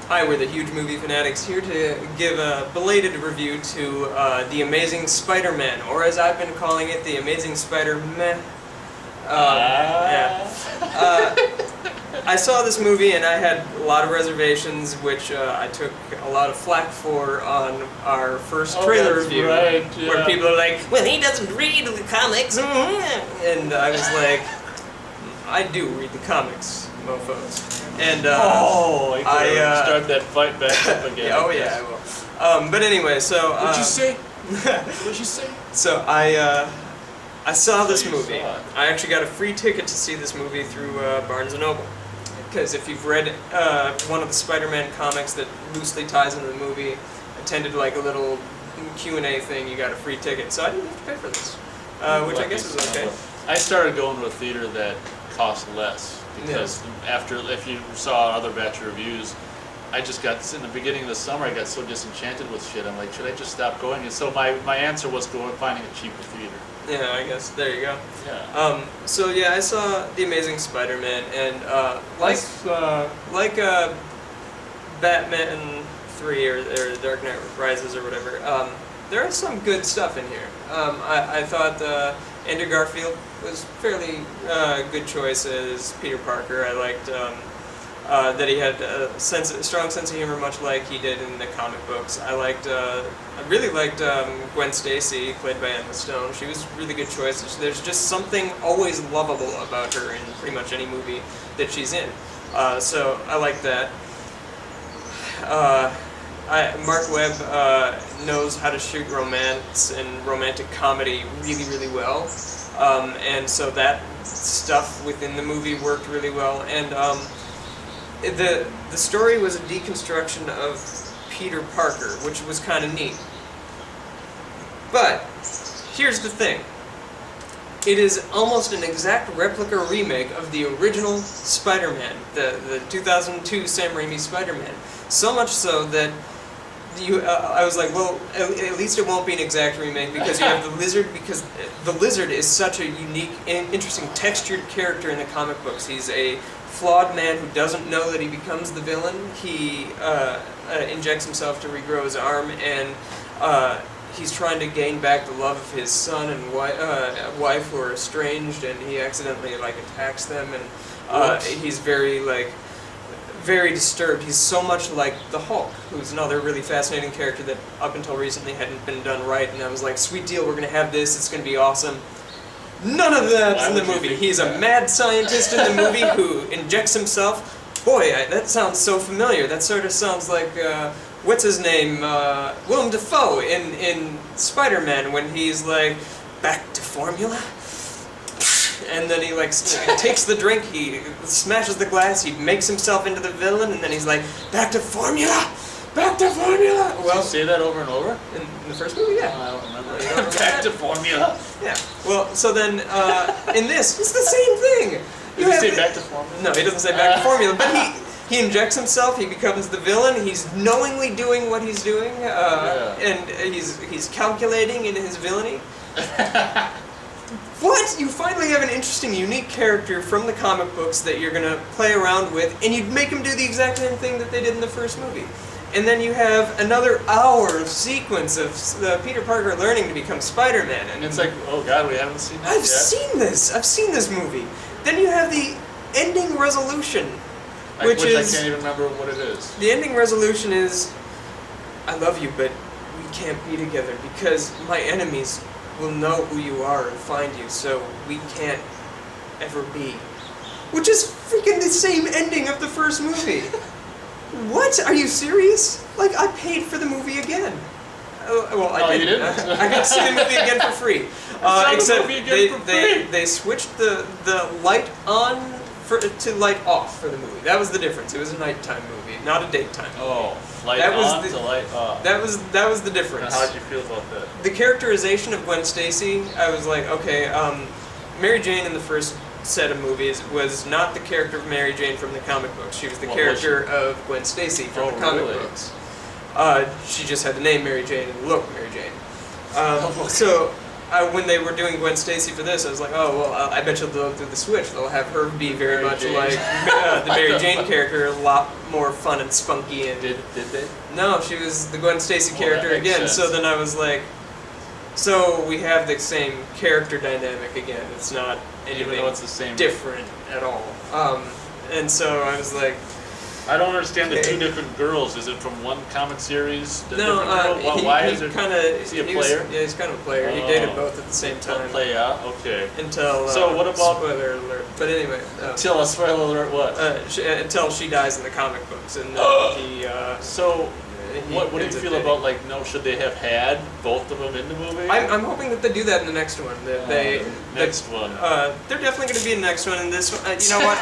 Hi, we're the Huge Movie Fanatics here to give a belated review to The Amazing Spider-Man, or as I've been calling it, The Amazing Spider-Man. Yeah. I saw this movie and I had a lot of reservations, which I took a lot of flack for on our first trailer review, right, yeah. where people are like, "Well, he doesn't read the comics," and I was like, "I do read the comics, mofos." And I start that fight back up again. oh yeah, I will. But anyway, so What'd you say? What'd you say? So I saw this you movie. saw it. I actually got a free ticket to see this movie through Barnes & Noble. Because if you've read one of the Spider-Man comics that loosely ties into the movie, attended like a little Q&A thing, you got a free ticket. So I didn't have to pay for this, which I guess was okay. I started going to a theater that cost less because if you saw other batch of reviews, I just got, in the beginning of the summer, I got so disenchanted with shit. I'm like, should I just stop going? And so my answer was finding a cheaper theater. Yeah, I guess there you go. Yeah. So yeah, I saw The Amazing Spider-Man, and like Batman 3 or Dark Knight Rises or whatever, there is some good stuff in here. I thought Andrew Garfield was fairly good choice as Peter Parker. I liked that he had a strong sense of humor, much like he did in the comic books. I really liked Gwen Stacy, played by Emma Stone. She was a really good choice. There's just something always lovable about her in pretty much any movie that she's in. So I like that. Mark Webb knows how to shoot romance and romantic comedy really, really well. And so that stuff within the movie worked really well. And the story was a deconstruction of Peter Parker, which was kind of neat. But here's the thing. It is almost an exact replica remake of the original Spider-Man, the 2002 Sam Raimi Spider-Man. So much so that I was like, well, at least it won't be an exact remake because you have the Lizard, because the Lizard is such a unique and interesting textured character in the comic books. He's a flawed man who doesn't know that he becomes the villain. He injects himself to regrow his arm, and he's trying to gain back the love of his son and wife who are estranged, and he accidentally attacks them, and he's very disturbed. He's so much like the Hulk, who's another really fascinating character that up until recently hadn't been done right, and I was like, sweet deal, we're gonna have this, it's gonna be awesome. None of that's in the movie. He's a mad scientist in the movie who injects himself. Boy, that sounds so familiar. That sort of sounds like, what's his name? Willem Dafoe in Spider-Man when he's like, back to formula? And then he takes the drink, he smashes the glass, he makes himself into the villain, and then he's like, back to formula! Back to formula! Well, you say that over and over? In the first movie, yeah. I don't remember. Back to formula. Yeah. Well, so then in this, it's the same thing. Does he say back to formula? No, he doesn't say back to formula, but he injects himself, he becomes the villain, he's knowingly doing what he's doing, and he's calculating in his villainy. What? You finally have an interesting, unique character from the comic books that you're going to play around with, and you make him do the exact same thing that they did in the first movie. And then you have another hour of sequence of Peter Parker learning to become Spider-Man. And it's like, oh god, we haven't seen that yet. I've seen this movie. Then you have the ending resolution, which I can't even remember what it is. The ending resolution is, I love you, but we can't be together because my enemies will know who you are and find you, so we can't ever be. Which is freaking the same ending of the first movie. What? Are you serious? I paid for the movie again. Well, I didn't. I got to see the movie again for free. Except they switched the light on to light off for the movie. That was the difference. It was a nighttime movie, not a daytime movie. Oh, light on to light off. That was the difference. And how did you feel about that? The characterization of Gwen Stacy, I was like, okay, Mary Jane in the first set of movies was not the character of Mary Jane from the comic books. She was the character of Gwen Stacy from the comic books. She just had the name Mary Jane and the look Mary Jane. So when they were doing Gwen Stacy for this, I was like, oh well, I bet they'll do the switch. They'll have her be very Mary much Jane. like the Mary Jane character, a lot more fun and spunky. And Did they? no, she was the Gwen Stacy Oh, character that makes again. So sense. then I was like, so we have the same character dynamic again. It's not Even anything though it's the same. different at all. And so I was like, I don't understand the two Okay. different girls. Is it from one comic series? The no, different girl? Why is it? Is he a player? Yeah, he's kind of a player. He Oh. dated both at the same time. Play out? Okay. Until So what about- spoiler alert? But anyway, Tell us, spoiler alert, what? until she dies in the comic books, and he. So, he what do you ends up feel dating. about, like, no, should they have had both of them in the movie? I'm hoping that they do that in the next one. That next one. They're definitely going to be in the next one. And this one, you know what?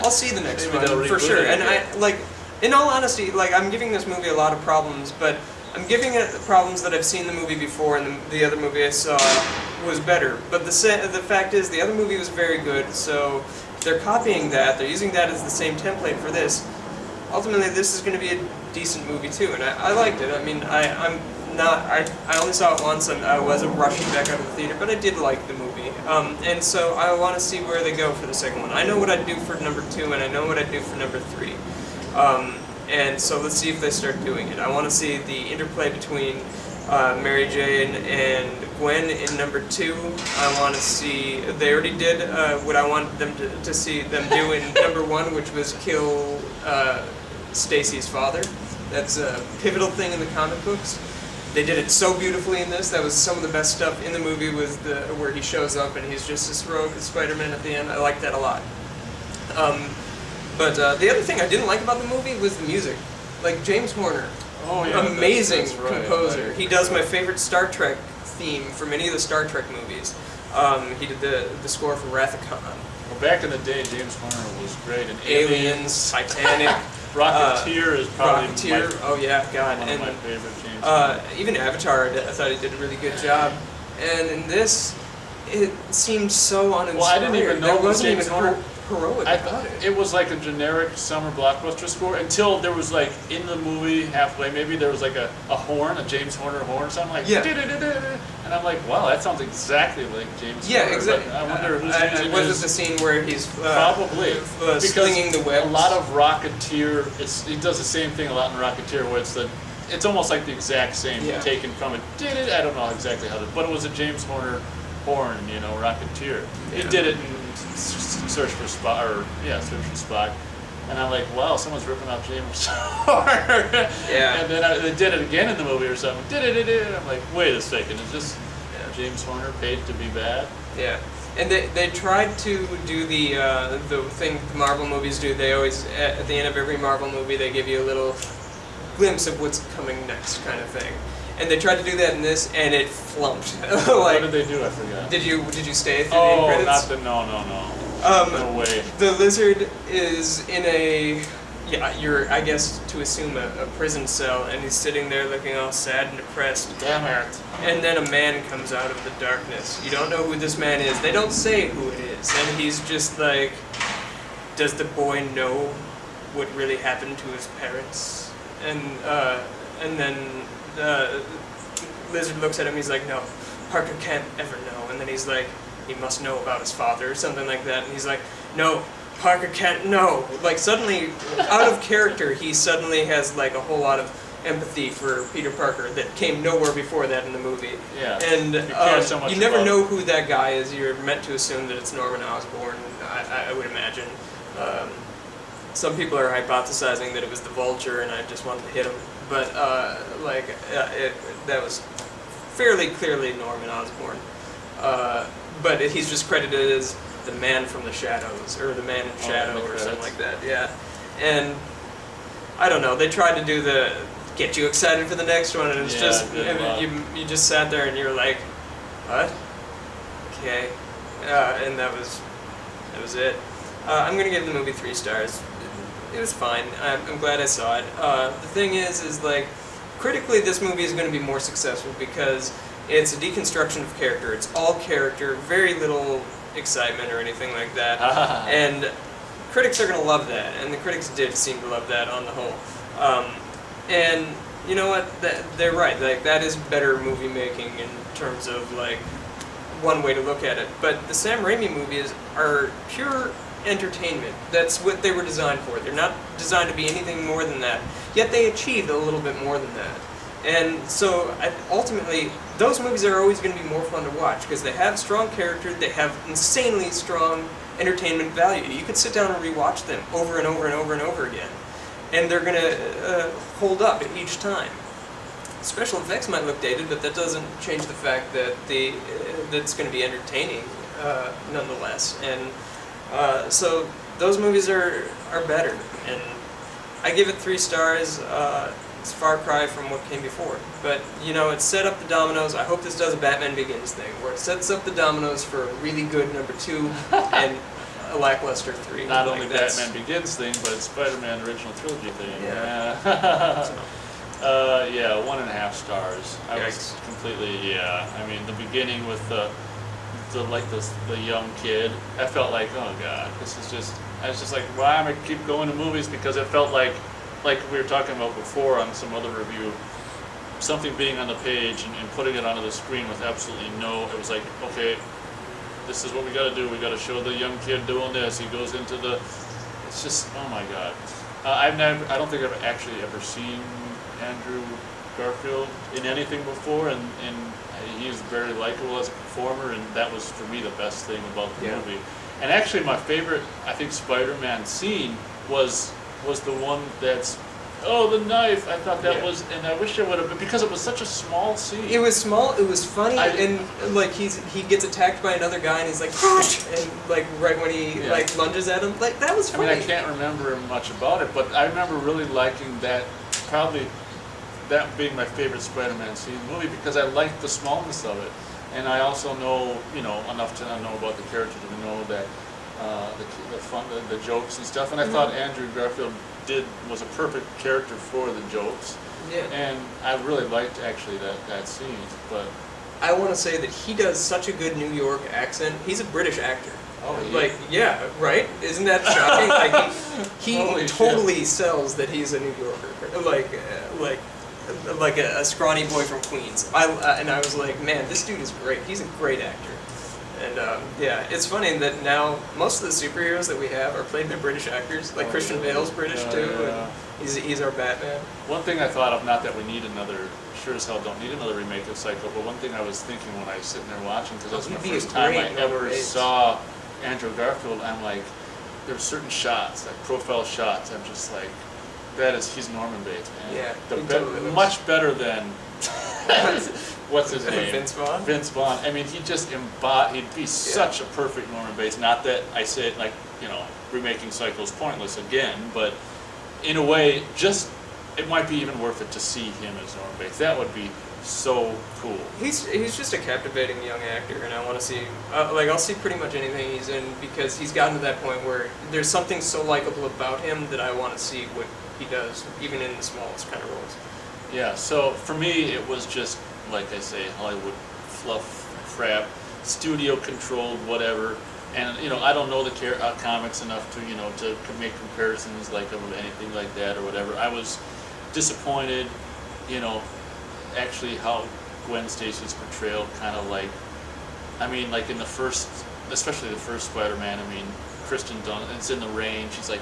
I'll see the next Maybe they'll one for reboot sure. it And again. in all honesty, like I'm giving this movie a lot of problems, but I'm giving it problems that I've seen the movie before, and the other movie I saw was better. But the fact is, the other movie was very good. So they're copying that. They're using that as the same template for this. Ultimately, this is going to be a decent movie too, and I liked it. I mean, I only saw it once, and I wasn't rushing back out of the theater, but I did like the movie. And so I want to see where they go for the second one. I know what I'd do for number 2, and I know what I'd do for number 3. And so let's see if they start doing it. I want to see the interplay between Mary Jane and Gwen in number 2. I want to see, they already did what I wanted them to see them do in number 1, which was kill Stacy's father. That's a pivotal thing in the comic books. They did it so beautifully in this. That was some of the best stuff in the movie, was where he shows up and he's just as heroic as Spider-Man at the end. I liked that a lot. But the other thing I didn't like about the movie was the music. Like James Horner, Oh, yeah, amazing that's right, composer. right. He does my favorite Star Trek theme from any of the Star Trek movies. He did the score for Wrath of Khan, Well, back in the day, James Horner was great. And Aliens, Titanic, Rocketeer is probably Rocketeer. Oh yeah, God, one and of my favorite James Horner. even Avatar. I thought he did a really good job. And in this, it seemed so uninspired. Well, I didn't even know there it was wasn't James even Horner. heroic I about thought it. it was like a generic summer blockbuster score until there was like in the movie halfway, maybe there was like a horn, a James Horner horn, something like Yeah. and I'm like, wow, that sounds exactly like James Yeah, Horner. exactly. But I wonder who's using was his- it the scene where he's Probably because slinging the webs? a lot of Rocketeer, he does the same thing a lot in Rocketeer, where it's almost like the exact same Yeah. taken from it. I don't know exactly how to, but it was a James Horner horn, Rocketeer. He Yeah. did it in Search for Spock, Search for Spock. And I'm like, wow, someone's ripping off James Horner. Yeah. And then they did it again in the movie or something. And I'm like, wait a second, is this James Horner paid to be bad? Yeah, and they tried to do the thing the Marvel movies do. They always at the end of every Marvel movie they give you a little glimpse of what's coming next, kind of thing. And they tried to do that in this, and it flunked. What did they do? I forgot. did you stay through the end Oh, credits? not the no. No way. The lizard is in a, I guess to assume a prison cell, and he's sitting there looking all sad and depressed. Damn it. And then a man comes out of the darkness. You don't know who this man is. They don't say who it is. And he's just like, does the boy know what really happened to his parents? And then the lizard looks at him, he's like, no, Parker can't ever know. And then he's like, he must know about his father or something like that. And he's like, no, Parker can't know. Like suddenly, out of character, he suddenly has like a whole lot of empathy for Peter Parker that came nowhere before that in the movie. Yeah. And You care so much you never about- know who that guy is. You're meant to assume that it's Norman Osborn, I would imagine. Some people are hypothesizing that it was the Vulture and I just wanted to hit him. But that was fairly clearly Norman Osborn. But he's just credited as the man from the shadows, or the man in shadow, in the or something credits. like that. Yeah. And I don't know. They tried to do the get you excited for the next one, and it's Yeah, just it did a lot. you just sat there and you're like, what? Okay. And that was it. I'm gonna give the movie 3 stars. It was fine. I'm glad I saw it. The thing is like, critically, this movie is going to be more successful because it's a deconstruction of character. It's all character, very little excitement or anything like that. And critics are going to love that, and the critics did seem to love that on the whole. And you know what? They're right. Like that is better movie making in terms of like one way to look at it. But the Sam Raimi movies are pure entertainment. That's what they were designed for. They're not designed to be anything more than that. Yet they achieved a little bit more than that. And so ultimately, those movies are always going to be more fun to watch because they have strong character, they have insanely strong entertainment value. You could sit down and rewatch them over and over and over and over again, and they're going to hold up each time. Special effects might look dated, but that doesn't change the fact that that's going to be entertaining nonetheless. And so those movies are better, and I give it 3 stars. It's a far cry from what came before, but you know, it set up the dominoes. I hope this does a Batman Begins thing, where it sets up the dominoes for a really good number 2 and a lackluster 3. Not only Batman Begins thing, but Spider-Man original trilogy thing. Yeah. Yeah, 1.5 stars. I was completely, I mean, the beginning with the young kid, I felt like, oh god, this is just. I was just like, why am I keep going to movies? Because it felt like we were talking about before on some other review, something being on the page and putting it onto the screen with absolutely it was like, okay, this is what we got to do. We got to show the young kid doing this. He goes into it's just, oh my god. I don't think I've actually ever seen Andrew Garfield in anything before, and he's very likable as a performer, and that was for me the best thing about the movie. And actually, my favorite, I think, Spider-Man scene was the one that's, the knife. I thought that was, and I wish it would have been, because it was such a small scene. It was small, it was funny, and like he gets attacked by another guy, and he's like, and like right when he like lunges at him, like that was funny. I mean, I can't remember much about it, but I remember really liking that, probably that being my favorite Spider-Man scene in the movie, because I liked the smallness of it. And I also know, enough to know about the character to know that the fun, the jokes and stuff. And I thought Andrew Garfield was a perfect character for the jokes. Yeah. And I really liked actually that scene. But I want to say that he does such a good New York accent. He's a British actor. Oh, like right? Isn't that shocking? Like he totally shit. Sells that he's a New Yorker. Like a scrawny boy from Queens. And I was like, man, this dude is great. He's a great actor. And it's funny that now most of the superheroes that we have are played by British actors. Like Christian Bale's British too, and he's our Batman. One thing I thought of, not that we need another, sure as hell don't need another remake of Psycho, but one thing I was thinking when I was sitting there watching, because that was my first time I ever saw Andrew Garfield, I'm like, there were certain shots, like profile shots, I'm just like, he's Norman Bates, man. Yeah, much better than what's his name? Vince Vaughn. Vince Vaughn. I mean, he just he'd be such a perfect Norman Bates. Not that I say it like, remaking Psycho is pointless again, but in a way, it might be even worth it to see him as Norman Bates. That would be so cool. He's just a captivating young actor, and I want to see I'll see pretty much anything he's in, because he's gotten to that point where there's something so likable about him that I want to see what he does, even in the smallest kind of roles. Yeah, so for me, it was just, like I say, Hollywood fluff crap, studio controlled, whatever. And I don't know the comics enough to make comparisons like of anything like that or whatever. I was disappointed, actually how Gwen Stacy's portrayal kind of like in the first, especially the first Spider-Man. I mean, Kristen Dunst, it's in the rain. She's like,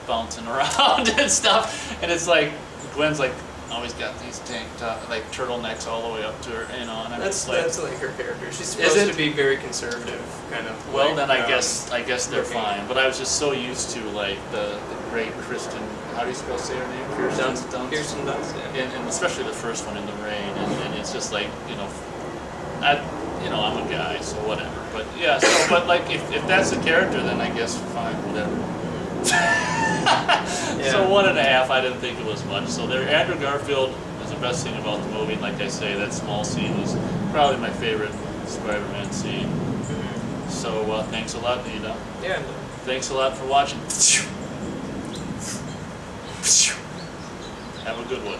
bouncing around and stuff, and it's like Gwen's like always got these tank top, like turtlenecks all the way up to her, and I'm that's like her character. She's supposed to be very conservative, kind of. Well, then I guess they're fine. But I was just so used to like the great Kristen. How do you supposed to say her name? Kirsten Dunst. Yeah. And especially the first one in the rain, and it's just like I'm a guy, so whatever. But yeah, but like if that's the character, then I guess fine, whatever. So 1.5, I didn't think it was much. So there, Andrew Garfield is the best thing about the movie. And like I say, that small scene was probably my favorite Spider-Man scene. So thanks a lot, Nina. Yeah. Thanks a lot for watching. Have a good one.